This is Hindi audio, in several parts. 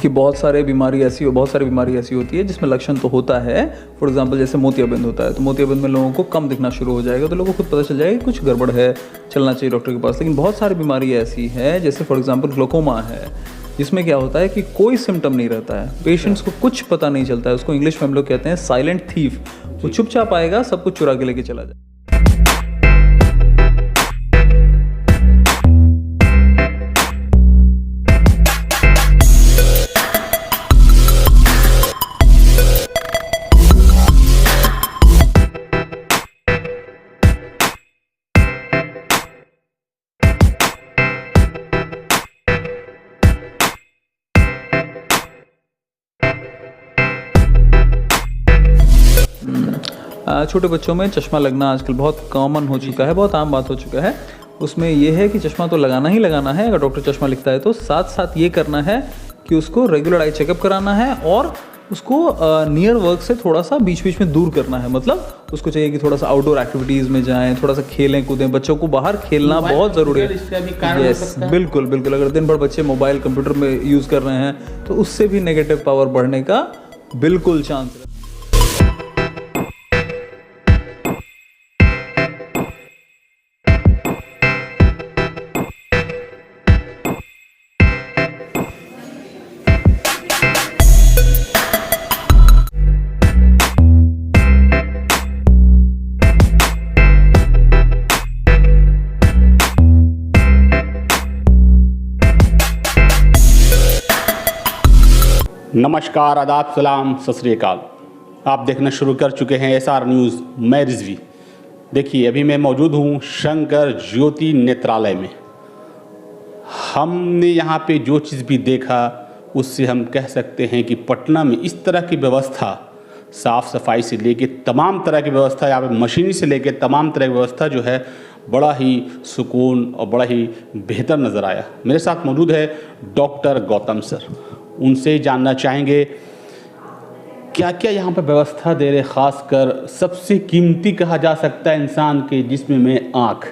कि बहुत सारी बीमारी ऐसी होती है जिसमें लक्षण तो होता है। फॉर एग्जांपल जैसे मोतियाबिंद होता है, तो मोतियाबिंद में लोगों को कम दिखना शुरू हो जाएगा, तो लोगों को खुद पता चल जाएगा कि कुछ गड़बड़ है, चलना चाहिए डॉक्टर के पास। लेकिन बहुत सारी बीमारी ऐसी है, जैसे फॉर एग्जांपल ग्लोकोमा है, जिसमें क्या होता है कि कोई सिम्टम नहीं रहता है, पेशेंट्स को कुछ पता नहीं चलता है। उसको इंग्लिश में हम लोग कहते हैं साइलेंट थीफ। वो चुपचाप आएगा, सब कुछ चुरा के लेके चला जाए। छोटे बच्चों में चश्मा लगना आजकल बहुत कॉमन हो चुका है, बहुत आम बात हो चुका है। उसमें यह है कि चश्मा तो लगाना ही लगाना है। अगर डॉक्टर चश्मा लिखता है तो साथ साथ ये करना है कि उसको रेगुलर आई चेकअप कराना है और उसको नियर वर्क से थोड़ा सा बीच बीच में दूर करना है। मतलब उसको चाहिए कि थोड़ा सा आउटडोर एक्टिविटीज़ में जाएं, थोड़ा सा खेलें कूदें। बच्चों को बाहर खेलना बहुत ज़रूरी है। यस, बिल्कुल बिल्कुल। अगर दिन भर बच्चे मोबाइल कंप्यूटर में यूज़ कर रहे हैं तो उससे भी नेगेटिव पावर बढ़ने का बिल्कुल चांस है। नमस्कार, आदाब, सलाम, सत श्री अकाल। आप देखना शुरू कर चुके हैं SR न्यूज़। मैं रिजवी। देखिए, अभी मैं मौजूद हूँ शंकर ज्योति नेत्रालय में। हमने यहाँ पे जो चीज़ भी देखा उससे हम कह सकते हैं कि पटना में इस तरह की व्यवस्था, साफ़ सफाई से लेके तमाम तरह की व्यवस्था, यहाँ पे मशीनरी से लेके तमाम तरह की व्यवस्था जो है बड़ा ही सुकून और बड़ा ही बेहतर नज़र आया। मेरे साथ मौजूद है डॉक्टर गौतम सर। उनसे जानना चाहेंगे क्या क्या यहाँ पर व्यवस्था दे रहे, ख़ासकर सबसे कीमती कहा जा सकता है इंसान के जिस्म में आँख,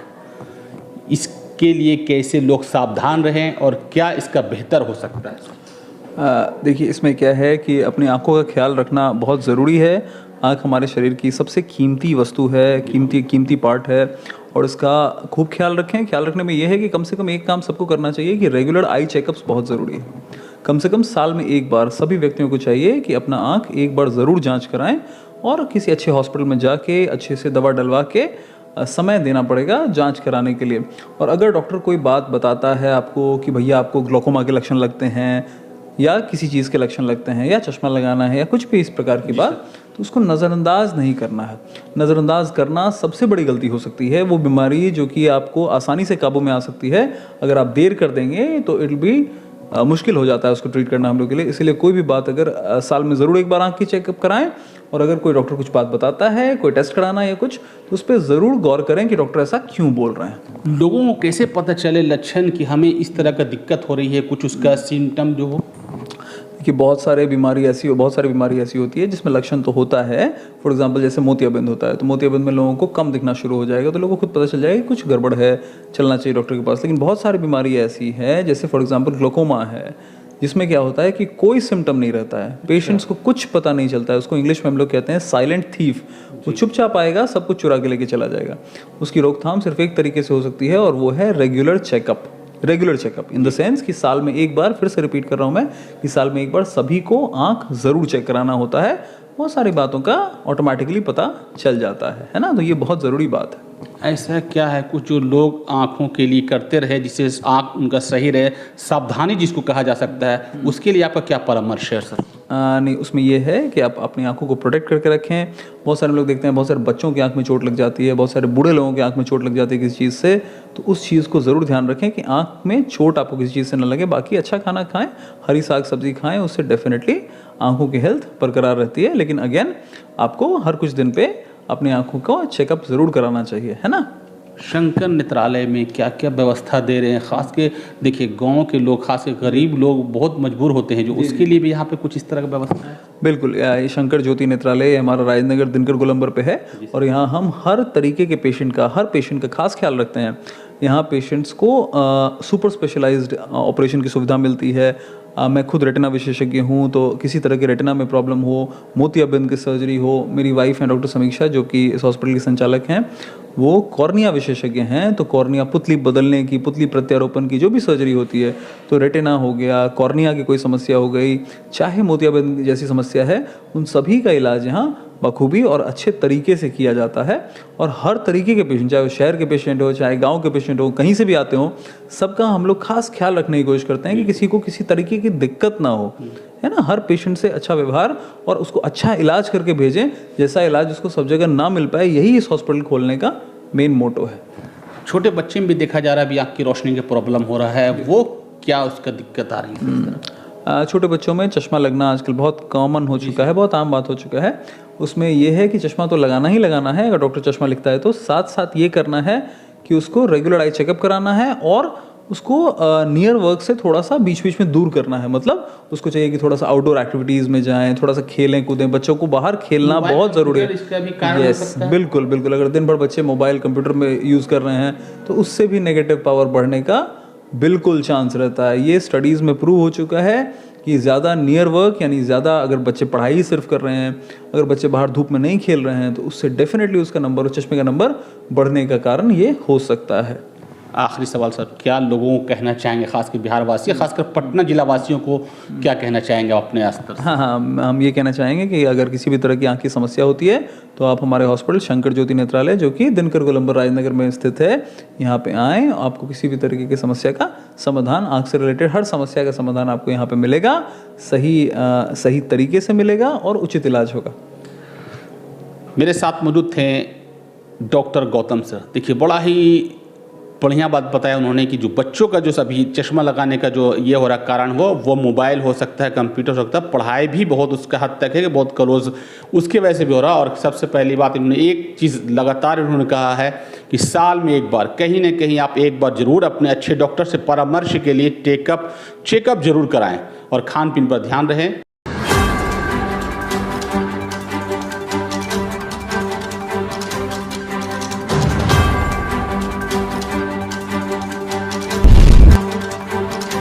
इसके लिए कैसे लोग सावधान रहें और क्या इसका बेहतर हो सकता है? देखिए, इसमें क्या है कि अपनी आँखों का ख्याल रखना बहुत ज़रूरी है। आँख हमारे शरीर की सबसे कीमती वस्तु है, कीमती पार्ट है और इसका खूब ख्याल रखें। ख्याल रखने में यह है कि कम से कम एक काम सबको करना चाहिए कि रेगुलर आई चेकअप्स बहुत ज़रूरी है। कम से कम साल में एक बार सभी व्यक्तियों को चाहिए कि अपना आँख एक बार ज़रूर जांच कराएं और किसी अच्छे हॉस्पिटल में जाके अच्छे से दवा डलवा के समय देना पड़ेगा जांच कराने के लिए। और अगर डॉक्टर कोई बात बताता है आपको कि भैया आपको ग्लोकोमा के लक्षण लगते हैं या किसी चीज़ के लक्षण लगते हैं या चश्मा लगाना है या कुछ भी इस प्रकार की बात, तो उसको नज़रअंदाज नहीं करना है। नज़रअंदाज करना सबसे बड़ी गलती हो सकती है। वो बीमारी जो कि आपको आसानी से काबू में आ सकती है, अगर आप देर कर देंगे तो इट बी मुश्किल हो जाता है उसको ट्रीट करना हम लोग के लिए। इसलिए कोई भी बात अगर साल में ज़रूर एक बार आँख की चेकअप कराएं और अगर कोई डॉक्टर कुछ बात बताता है, कोई टेस्ट कराना या कुछ, तो उस पर ज़रूर गौर करें कि डॉक्टर ऐसा क्यों बोल रहे हैं। लोगों को कैसे पता चले लक्षण कि हमें इस तरह का दिक्कत हो रही है, कुछ उसका सिम्टम जो हो? कि बहुत सारी बीमारी ऐसी होती है जिसमें लक्षण तो होता है। फॉर एग्जांपल जैसे मोतियाबिंद होता है, तो मोतियाबिंद में लोगों को कम दिखना शुरू हो जाएगा, तो लोगों को खुद पता चल जाएगा कि कुछ गड़बड़ है, चलना चाहिए डॉक्टर के पास। लेकिन बहुत सारी बीमारी ऐसी है, जैसे फॉर एग्जांपल ग्लोकोमा है, जिसमें क्या होता है कि कोई सिम्टम नहीं रहता है, पेशेंट्स को कुछ पता नहीं चलता है। उसको इंग्लिश में हम लोग कहते हैं साइलेंट थीफ। वो चुपचाप आएगा, सब कुछ चुरा के लेके चला जाएगा। उसकी रोकथाम सिर्फ एक तरीके से हो सकती है और वो है regular checkup in the sense कि साल में एक बार, फिर से रिपीट कर रहा हूँ मैं, कि साल में एक बार सभी को आंख ज़रूर चेक कराना होता है। बहुत सारी बातों का ऑटोमेटिकली पता चल जाता है ना। तो ये बहुत ज़रूरी बात है। ऐसा क्या है कुछ जो लोग आँखों के लिए करते रहे जिससे आँख उनका सही रहे, सावधानी जिसको कहा जा सकता है, उसके लिए आपका क्या परामर्श है सर? नहीं, उसमें यह है कि आप अपनी आंखों को प्रोटेक्ट करके रखें। बहुत सारे लोग देखते हैं, बहुत सारे बच्चों की आंख में चोट लग जाती है, बहुत सारे बूढ़े लोगों की आंख में चोट लग जाती है किसी चीज़ से, तो उस चीज़ को ज़रूर ध्यान रखें कि आंख में चोट आपको किसी चीज़ से न लगे। बाकी अच्छा खाना खाएं, हरी साग सब्जी खाएं, उससे डेफिनेटली आंखों की हेल्थ बरकरार रहती है। लेकिन अगेन, आपको हर कुछ दिन पे अपनी आंखों का चेकअप ज़रूर कराना चाहिए, है ना। शंकर नेत्रालय में क्या क्या व्यवस्था दे रहे हैं? खास के देखिए, गांव के लोग, खास के गरीब लोग बहुत मजबूर होते हैं, जो उसके लिए भी यहाँ पे कुछ इस तरह की व्यवस्था है? बिल्कुल, ये शंकर ज्योति नेत्रालय हमारा राजनगर दिनकर गोलंबर पे है और यहाँ हम हर तरीके के हर पेशेंट का खास ख्याल रखते हैं। यहाँ पेशेंट्स को सुपर स्पेशलाइज्ड ऑपरेशन की सुविधा मिलती है। मैं खुद रेटिना विशेषज्ञ हूँ, तो किसी तरह की रेटिना में प्रॉब्लम हो, मोतियाबिंद की सर्जरी हो, मेरी वाइफ हैं डॉक्टर समीक्षा जो कि इस हॉस्पिटल की संचालक हैं, वो कॉर्निया विशेषज्ञ हैं, तो कॉर्निया पुतली बदलने की, पुतली प्रत्यारोपण की जो भी सर्जरी होती है, तो रेटिना हो गया, कॉर्निया की कोई समस्या हो गई, चाहे मोतियाबिंद जैसी समस्या है, उन सभी का इलाज यहाँ बखूबी और अच्छे तरीके से किया जाता है। और हर तरीके के पेशेंट, चाहे वो शहर के पेशेंट हो, चाहे गांव के पेशेंट हो, कहीं से भी आते हो, सबका हम लोग खास ख्याल रखने की कोशिश करते हैं कि किसी को किसी तरीके की दिक्कत ना हो, है ना। हर पेशेंट से अच्छा व्यवहार और उसको अच्छा इलाज करके भेजें, जैसा इलाज उसको सब जगह ना मिल पाए, यही इस हॉस्पिटल खोलने का मेन मोटो है। छोटे बच्चे में भी देखा जा रहा है अभी आँख की रोशनी की प्रॉब्लम हो रहा है, वो क्या उसका दिक्कत आ रही है? छोटे बच्चों में चश्मा लगना आजकल बहुत कॉमन हो चुका है, बहुत आम बात हो चुका है। उसमें यह है कि चश्मा तो लगाना ही लगाना है, अगर डॉक्टर चश्मा लिखता है तो साथ साथ ये करना है कि उसको रेगुलर आई चेकअप कराना है और उसको नियर वर्क से थोड़ा सा बीच बीच में दूर करना है। मतलब उसको चाहिए कि थोड़ा सा आउटडोर एक्टिविटीज़ में जाएं, थोड़ा सा खेलें कूदें, बच्चों को बाहर खेलना बहुत ज़रूरी है। इसका भी कारण हो यस, सकता है? बिल्कुल बिल्कुल। अगर दिन भर बच्चे मोबाइल कंप्यूटर में यूज़ कर रहे हैं तो उससे भी नेगेटिव पावर बढ़ने का बिल्कुल चांस रहता है। ये स्टडीज़ में प्रूव हो चुका है कि ज़्यादा नियर वर्क, यानी ज़्यादा अगर बच्चे पढ़ाई ही सिर्फ कर रहे हैं, अगर बच्चे बाहर धूप में नहीं खेल रहे हैं, तो उससे डेफिनेटली उसका नंबर, चश्मे का नंबर बढ़ने का कारण ये हो सकता है। आखिरी सवाल सर, क्या लोगों को कहना चाहेंगे, खासकर बिहार वासी, खासकर पटना जिला वासियों को क्या कहना चाहेंगे अपने स्तर से? हाँ, हम ये कहना चाहेंगे कि अगर किसी भी तरह की आँख की समस्या होती है तो आप हमारे हॉस्पिटल शंकर ज्योति नेत्रालय, जो कि दिनकर गोलंबर राजनगर में स्थित है, यहाँ पे आएँ। आपको किसी भी तरीके की समस्या का समाधान, आँख से रिलेटेड हर समस्या का समाधान आपको यहाँ पे मिलेगा, सही तरीके से मिलेगा और उचित इलाज होगा। मेरे साथ मौजूद थे डॉक्टर गौतम सर। देखिए, बड़ा ही बढ़िया बात बताया उन्होंने कि जो बच्चों का जो सभी चश्मा लगाने का जो ये हो रहा कारण वो मोबाइल हो सकता है, कंप्यूटर हो सकता है, पढ़ाई भी बहुत उसका हद तक है कि बहुत क्लोज उसके वजह से भी हो रहा। और सबसे पहली बात इन्होंने एक चीज़ लगातार उन्होंने कहा है कि साल में एक बार कहीं ना कहीं आप एक बार ज़रूर अपने अच्छे डॉक्टर से परामर्श के लिए चेकअप जरूर कराएं और खान पीन पर ध्यान रहें।